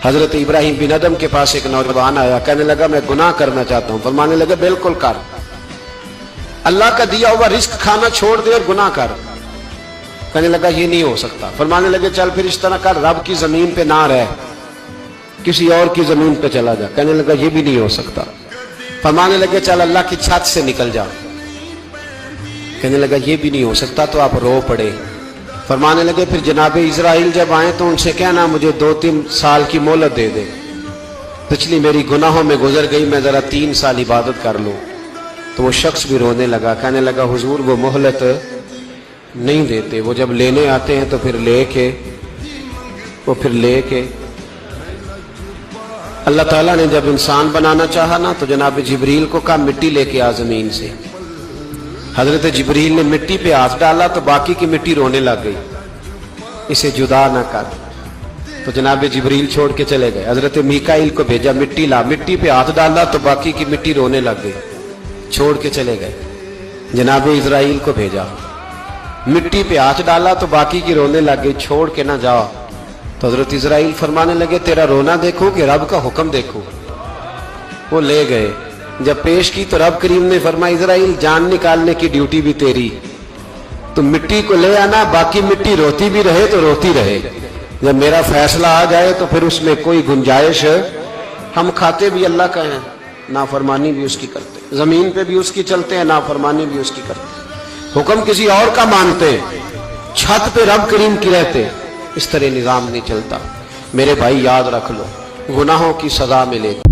حضرت ابراہیم بن ادم کے پاس ایک نوجوان آیا، کہنے لگا میں گناہ کرنا چاہتا ہوں۔ فرمانے لگے بالکل کر، اللہ کا دیا ہوا رزق کھانا چھوڑ دے اور گناہ کر۔ کہنے لگا یہ نہیں ہو سکتا۔ فرمانے لگے چل پھر اس طرح کر، رب کی زمین پہ نہ رہ، کسی اور کی زمین پہ چلا جا۔ کہنے لگا یہ بھی نہیں ہو سکتا۔ فرمانے لگے چل اللہ کی چھت سے نکل جا۔ کہنے لگا یہ بھی نہیں ہو سکتا۔ تو آپ رو پڑے۔ فرمانے لگے پھر جناب اسرائیل جب آئیں تو ان سے کہنا مجھے 2-3 سال کی مہلت دے دے، پچھلی میری گناہوں میں گزر گئی، میں ذرا 3 سال عبادت کر لوں۔ تو وہ شخص بھی رونے لگا، کہنے لگا حضور وہ مہلت نہیں دیتے، وہ جب لینے آتے ہیں تو پھر لے کے اللہ تعالیٰ نے جب انسان بنانا چاہا نا تو جناب جبریل کو کہا مٹی لے کے آ زمین سے۔ حضرت جبریل نے مٹی پہ ہاتھ ڈالا تو باقی کی مٹی رونے لگ گئی، اسے جدا نہ کر۔ تو جناب جبریل چھوڑ کے چلے گئے۔ حضرت میکائیل کو بھیجا، مٹی لا، مٹی پہ ہاتھ ڈالا تو باقی کی مٹی رونے لگ گئی، چھوڑ کے چلے گئے۔ جناب اسرائیل کو بھیجا، مٹی پہ ہاتھ ڈالا تو باقی کی رونے لگ گئی، چھوڑ کے نہ جاؤ۔ تو حضرت اسرائیل فرمانے لگے تیرا رونا دیکھو کہ رب کا حکم دیکھو۔ وہ لے گئے، جب پیش کی تو رب کریم نے فرمایا اسرائیل جان نکالنے کی ڈیوٹی بھی تیری، تو مٹی کو لے آنا، باقی مٹی روتی بھی رہے تو روتی رہے، جب میرا فیصلہ آ جائے تو پھر اس میں کوئی گنجائش، ہم کھاتے بھی اللہ کا ہیں، نافرمانی بھی اس کی کرتے ہیں، زمین پہ بھی اس کی چلتے ہیں، نافرمانی بھی اس کی کرتے ہیں، حکم کسی اور کا مانتے ہیں، چھت پہ رب کریم کی رہتے، اس طرح نظام نہیں چلتا۔ میرے بھائی یاد رکھ لو، گناہوں کی سزا ملے گی۔